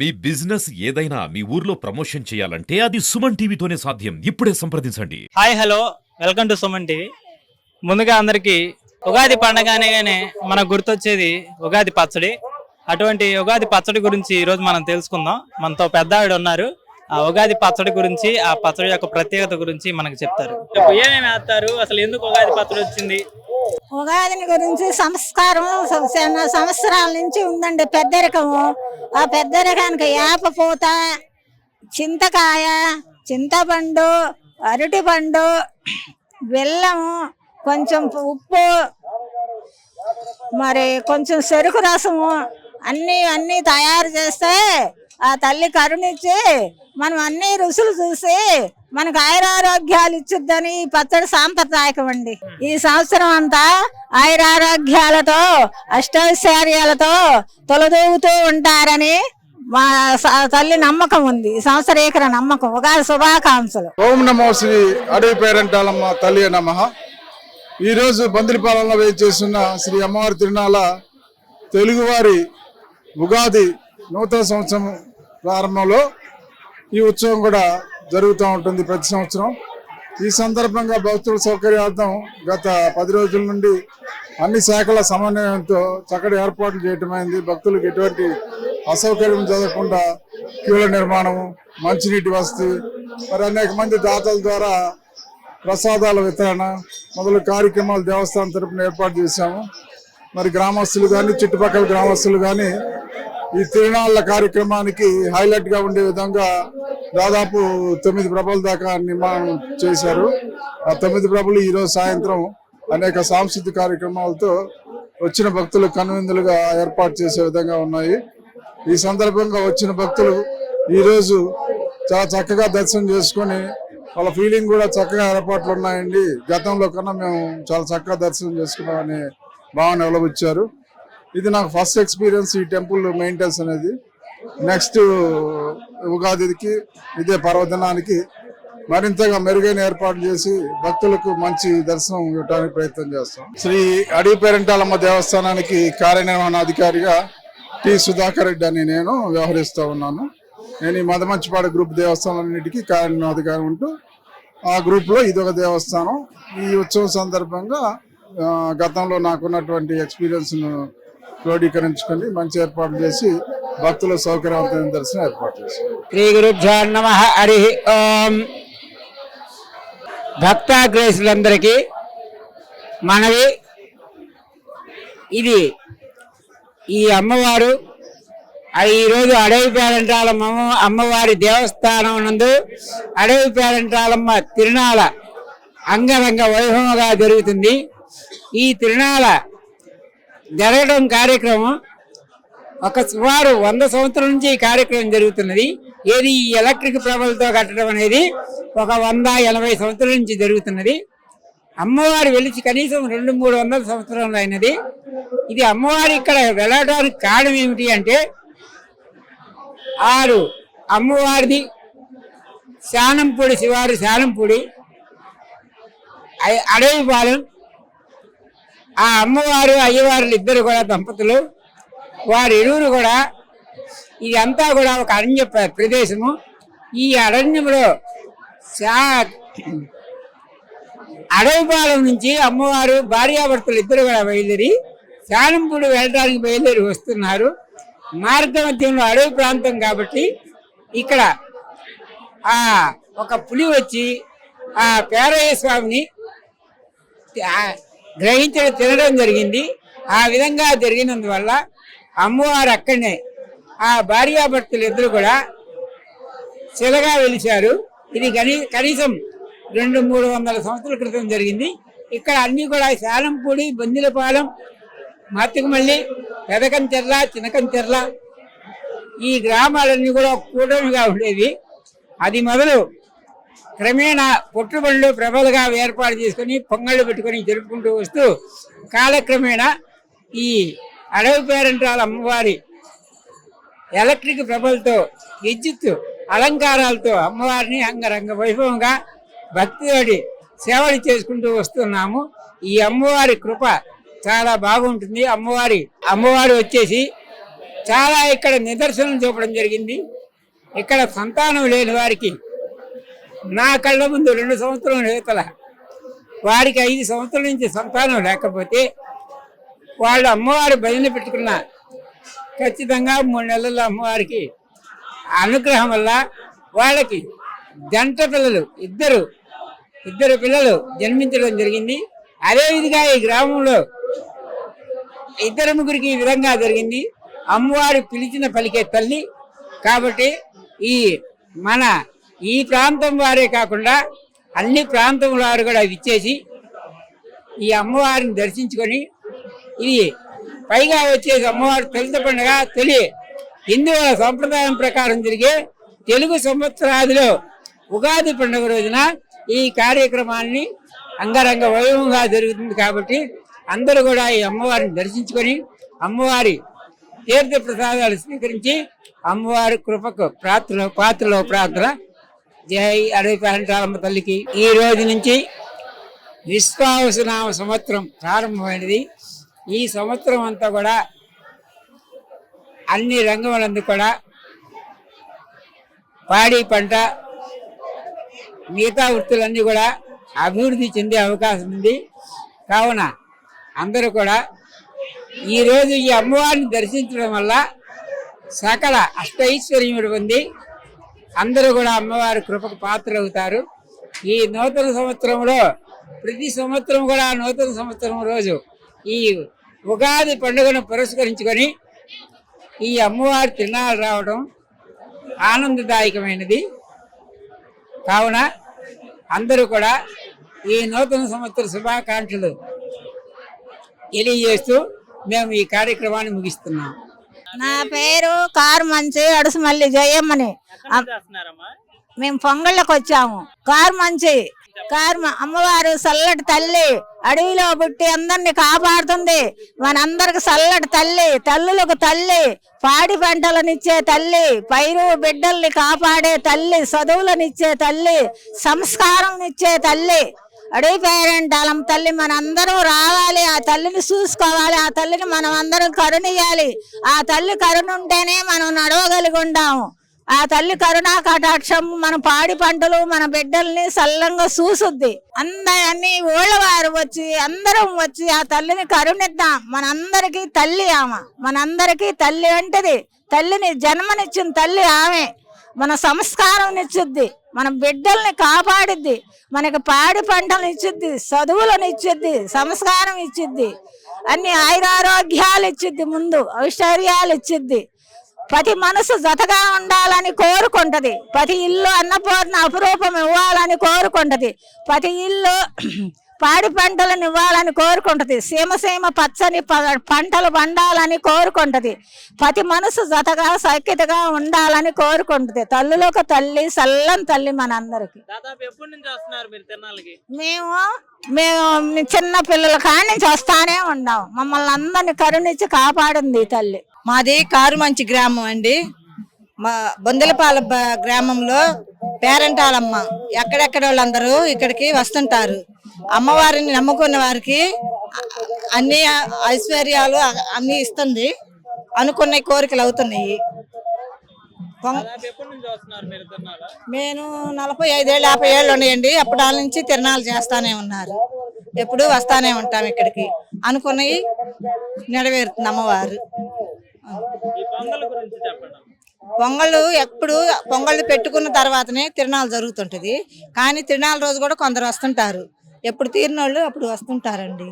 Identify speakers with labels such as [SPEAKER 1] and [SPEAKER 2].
[SPEAKER 1] మీ business ఏదైనా మీ ఊర్లో promotion చేయాలంటే అది సుమన్ టీవీతోనే సాధ్యం. ఇప్పుడే సంప్రదించండి.
[SPEAKER 2] Hi hello welcome to Suman TV. ముందుగా అందరికీ ఉగాది పండగ అనగానే మనకు గుర్తొచ్చేది ఉగాది పచ్చడి. అటువంటి ఉగాది పచ్చడి గురించి ఈరోజు మనం తెలుసుకుందాం. మనతో పెద్ద ఆవిడ ఉన్నారు. ఆ ఉగాది పచ్చడి గురించి, ఆ పచ్చడి యొక్క ప్రత్యేకత గురించి మనకు చెప్తారు. ఏమేమి వేస్తారు, అసలు ఎందుకు ఉగాది పచ్చడి వచ్చింది?
[SPEAKER 3] ఉగాదిని గురించి సంస్కారం సంవత్సరాల నుంచి ఉందండి పెద్దరికము. ఆ పెద్దరికానికి వేపపూత, చింతకాయ, చింతపండు, అరటిపండు, బెల్లము, కొంచెం ఉప్పు, మరి కొంచెం చెరుకు రసము అన్నీ తయారు చేస్తే ఆ తల్లి కరుణించి మనం అన్ని రుచులు చూసి మనకు ఆయురారోగ్యాలు ఇచ్చుద్దని ఈ పచ్చడి సాంప్రదాయకం అండి. ఈ సంవత్సరం అంతా ఆయురారోగ్యాలతో అష్టైశ్వర్యాలతో తొలదూగుతూ ఉంటారని మా తల్లి నమ్మకం ఉంది. ఈ సంవత్సరీకర నమ్మకం. ఉగాది శుభాకాంక్షలు.
[SPEAKER 4] ఓం నమో శ్రీ అడవి పేరంటాలమ్మ తల్లి నమః. ఈరోజు బందిరిపాలెంలో వేచేస్తున్న శ్రీ అమ్మవారి తిరునాళ్ళ తెలుగువారి ఉగాది నూతన సంవత్సరం ప్రారంభంలో ఈ ఉత్సవం కూడా జరుగుతూ ఉంటుంది ప్రతి సంవత్సరం. ఈ సందర్భంగా భక్తుల సౌకర్యార్థం గత 10 రోజుల నుండి అన్ని శాఖల సమన్వయంతో చక్కటి ఏర్పాట్లు చేయటమైంది. భక్తులకు ఎటువంటి అసౌకర్యం జరగకుండా క్యూల నిర్మాణము, మంచినీటి వసతి, మరి అనేక మంది దాతల ద్వారా ప్రసాదాల వితరణ మొదలు కార్యక్రమాలు దేవస్థానం తరపున ఏర్పాటు చేశాము. మరి గ్రామస్తులు కానీ చుట్టుపక్కల గ్రామస్తులు కానీ ఈ తిరునాళ్ళ కార్యక్రమానికి హైలైట్ గా ఉండే విధంగా దాదాపు 9 ప్రభల దాకా నిర్మాణం చేశారు. ఆ 9 ప్రభలు ఈరోజు సాయంత్రం అనేక సాంస్కృతిక కార్యక్రమాలతో వచ్చిన భక్తులు కనువిందులుగా ఏర్పాటు చేసే విధంగా ఉన్నాయి. ఈ సందర్భంగా వచ్చిన భక్తులు ఈరోజు చాలా చక్కగా దర్శనం చేసుకొని వాళ్ళ ఫీలింగ్ కూడా చక్కగా ఏర్పాట్లు ఉన్నాయండి. గతంలో కన్నా మేము చాలా చక్కగా దర్శనం చేసుకున్నామని భావన వెలబుచ్చారు. ఇది నాకు ఫస్ట్ ఎక్స్పీరియన్స్ ఈ టెంపుల్ మెయింటెనెన్స్ అనేది. నెక్స్ట్ ఉగాదికి ఇదే పర్వదినానికి మరింతగా మెరుగైన ఏర్పాట్లు చేసి భక్తులకు మంచి దర్శనం ఇవ్వడానికి ప్రయత్నం చేస్తాం. శ్రీ అడవి పేరంటాలమ్మ దేవస్థానానికి కార్యనిర్వహణాధికారిగా టి సుధాకర్ రెడ్డి అని నేను వ్యవహరిస్తూ ఉన్నాను. నేను ఈ మదమంచిపాడ గ్రూప్ దేవస్థానాలన్నిటికీ కార్యనిర్వహణాధికారి ఉంటూ ఆ గ్రూప్లో ఇదొక దేవస్థానం. ఈ ఉత్సవం సందర్భంగా గతంలో నాకున్నటువంటి ఎక్స్పీరియన్స్ను క్రోడీకరించుకొని మంచి ఏర్పాట్లు చేసి భక్తుల సౌకర్యవంతమైన దర్శనం ఏర్పాటు చేశారు.
[SPEAKER 5] శ్రీ గురుభ్యో నమః. హరి ఓం. భక్తాగ్రేసులందరికీ మనవి, ఇది ఈ అమ్మవారు ఈరోజు అడవి పేరంటాలమ్మ అమ్మవారి దేవస్థానం నందు అడవి పేరంటాలమ్మ తిరునాళ్ళ అంగరంగ వైభవంగా జరుగుతుంది. ఈ తిరునాళ్ళ జరగడం కార్యక్రమం ఒక సుమారు 100 సంవత్సరాల నుంచి ఈ కార్యక్రమం జరుగుతున్నది. ఏది ఈ ఎలక్ట్రిక్ ప్రభలతో కట్టడం అనేది ఒక 180 సంవత్సరాల నుంచి జరుగుతున్నది. అమ్మవారు వెలిచి కనీసం 200-300 సంవత్సరాలు అయినది. ఇది అమ్మవారి ఇక్కడ వెళ్ళడానికి కారణం ఏమిటి అంటే, 6 అమ్మవారిది శానంపూడి శివారి శానంపూడి అడవిపాలెం. ఆ అమ్మవారు అయ్యవారులు ఇద్దరు కూడా దంపతులు. వారి ఇరువురు కూడా ఇదంతా కూడా ఒక అరణ్య ప్రదేశము. ఈ అరణ్యంలో అడవిపాలెం నుంచి అమ్మవారు భార్యాభర్తలు ఇద్దరు కూడా బయలుదేరి శానంపూడి వెళ్ళడానికి బయలుదేరి వస్తున్నారు. మార్గ మధ్యంలో అడవి ప్రాంతం కాబట్టి ఇక్కడ ఒక పులి వచ్చి ఆ పేరయ్య స్వామిని గ్రహించడం తినడం జరిగింది. ఆ విధంగా జరిగినందువల్ల అమ్మవారు అక్కడనే ఆ భార్యాభర్తలు ఇద్దరు కూడా శిలగా వెలిశారు. ఇది కనీసం 200-300 సంవత్సరాల క్రితం జరిగింది. ఇక్కడ అన్ని కూడా శానంపూడి, బొందిలపాలెం, మత్తికమల్లి, పెదకంచెర్ల, చినకంచెర్ల ఈ గ్రామాలన్నీ కూడా కూటమిగా ఉండేవి. అది మొదలు క్రమేణా పొట్టుబళ్ళు ప్రభలుగా ఏర్పాటు చేసుకుని పొంగళ్ళు పెట్టుకొని జరుపుకుంటూ వస్తూ కాలక్రమేణా ఈ అడవి పేరంటాల అమ్మవారి ఎలక్ట్రిక్ ప్రభలతో విద్యుత్ అలంకారాలతో అమ్మవారిని అంగరంగ వైభవంగా భక్తితోటి సేవలు చేసుకుంటూ వస్తున్నాము. ఈ అమ్మవారి కృప చాలా బాగుంటుంది. అమ్మవారు వచ్చేసి చాలా ఇక్కడ నిదర్శనం చూపడం జరిగింది. ఇక్కడ సంతానం లేని వారికి నా కళ్ళ ముందు 2 సంవత్సరం యువతల వారికి 5 సంవత్సరాల నుంచి సంతానం లేకపోతే వాళ్ళు అమ్మవారి భజన పెట్టుకున్న ఖచ్చితంగా 3 నెలల్లో అమ్మవారికి అనుగ్రహం వల్ల వాళ్ళకి జంట పిల్లలు ఇద్దరు పిల్లలు జన్మించడం జరిగింది. అదేవిధంగా ఈ గ్రామంలో 2 ముగ్గురికి ఈ విధంగా జరిగింది. అమ్మవారు పిలిచిన పలికే తల్లి కాబట్టి ఈ ప్రాంతం వారే కాకుండా అన్ని ప్రాంతం వారు కూడా విచ్చేసి ఈ అమ్మవారిని దర్శించుకొని ఇది పైగా వచ్చేసి అమ్మవారి తొలిత పండుగ హిందువుల సంప్రదాయం ప్రకారం జరిగే తెలుగు సంవత్సరాదిలో ఉగాది పండుగ రోజున ఈ కార్యక్రమాన్ని అంగరంగ వైభవంగా జరుగుతుంది. కాబట్టి అందరూ కూడా ఈ అమ్మవారిని దర్శించుకొని అమ్మవారి తీర్థ ప్రసాదాలు స్వీకరించి అమ్మవారి కృపకు పాత్రలో ప్రార్థన. జై అడవి పేరంటాలమ్మ తల్లికి. ఈ రోజు నుంచి విశ్వావసునామ సంవత్సరం ప్రారంభమైనది. ఈ సంవత్సరం అంతా కూడా అన్ని రంగములందు కూడా పాడి పంట మిగతా వృత్తులన్నీ కూడా అభివృద్ధి చెందే అవకాశం ఉంది. కావున అందరూ కూడా ఈరోజు ఈ అమ్మవారిని దర్శించడం వల్ల సకల అష్టైశ్వర్యములు పొంది అందరూ కూడా అమ్మవారి కృపకు పాత్రలు అవుతారు. ఈ నూతన సంవత్సరంలో ప్రతి సంవత్సరం కూడా నూతన సంవత్సరం రోజు ఈ ఉగాది పండుగను పురస్కరించుకొని ఈ అమ్మవారి తిరునాళ్ళు రావడం ఆనందదాయకమైనది. కావున అందరూ కూడా ఈ నూతన సంవత్సర శుభాకాంక్షలు తెలియజేస్తూ మేము ఈ కార్యక్రమాన్ని ముగిస్తున్నాం.
[SPEAKER 3] నా పేరు కారు మంచి అడుసుమల్లి జయమ్మని. మేము పొంగళ్ళకి వచ్చాము. కారు మంచి అమ్మవారు చల్లటి తల్లి, అడవిలో పుట్టి అందరిని కాపాడుతుంది. మనందరికి చల్లటి తల్లి, తల్లులకు తల్లి, పాడి పంటలనిచ్చే తల్లి, పైరు బిడ్డల్ని కాపాడే తల్లి, చదువులనిచ్చే తల్లి, సంస్కారంనిచ్చే తల్లి. అడవి పేరంటాలమ్మ తల్లి మనందరూ రావాలి, ఆ తల్లిని చూసుకోవాలి, ఆ తల్లిని మనం అందరం కరుణియాలి. ఆ తల్లి కరుణ ఉంటేనే మనం నడవగలిగి ఉంటాము. ఆ తల్లి కరుణా కటాక్షం మన పాడి పంటలు మన బిడ్డల్ని సల్లంగా చూసుద్ది. అన్ని ఊళ్ళ వారు వచ్చి అందరం వచ్చి ఆ తల్లిని కరుణిద్దాం. మనందరికీ తల్లి ఆమె, మనందరికీ తల్లి అంటది. తల్లిని జన్మనిచ్చిన తల్లి ఆమె. మన సంస్కారం ఇచ్చుద్ది, మన బిడ్డల్ని కాపాడిద్ది, మనకి పాడి పంటలు ఇచ్చుద్ది, చదువులను ఇచ్చుద్ది, సంస్కారం ఇచ్చుద్ది, అన్ని ఆయురారోగ్యాలు ఇచ్చుద్ది, ముందు ఐశ్వర్యాలు ఇచ్చుద్ది. ప్రతి మనసు జతగా ఉండాలని కోరుకుంటది. ప్రతి ఇల్లు అన్నపూర్ణ అపురూపం ఇవ్వాలని కోరుకుంటది. ప్రతి ఇల్లు పాడి పంటలను ఇవ్వాలని కోరుకుంటది. సీమ పచ్చని పంటలు పండాలని కోరుకుంటది. ప్రతి మనసు జతగా సఖ్యతగా ఉండాలని కోరుకుంటది. తల్లులకు తల్లి, చల్లని తల్లి మనందరికి. మేము చిన్న పిల్లల కాడి నుంచి వస్తానే ఉన్నాం. మమ్మల్ని అందరిని కరుణించి కాపాడింది ఈ తల్లి.
[SPEAKER 6] మాది కారుమంచి గ్రామం అండి. మా బొందలపాల గ్రామంలో పేరంటాలమ్మ. ఎక్కడెక్కడ వాళ్ళందరూ ఇక్కడికి వస్తుంటారు. అమ్మవారిని నమ్ముకున్న వారికి అన్ని ఐశ్వర్యాలు అన్ని ఇస్తుంది. అనుకున్న కోరికలు అవుతున్నాయి. నేను 45 ఏళ్ళు 50 ఏళ్ళు ఉన్నాయండి. అప్పటి నుంచి తిరణాలు చేస్తానే ఉన్నారు. ఎప్పుడు వస్తానే ఉంటాం ఇక్కడికి. అనుకున్నవి నెరవేరుతుంది అమ్మవారు. పొంగళ్ళు పెట్టుకున్న తర్వాతనే తిరణాలు జరుగుతుంటది. కానీ తిరణాల రోజు కూడా కొందరు వస్తుంటారు. ఎప్పుడు తీరినోళ్ళు అప్పుడు వస్తుంటారండి.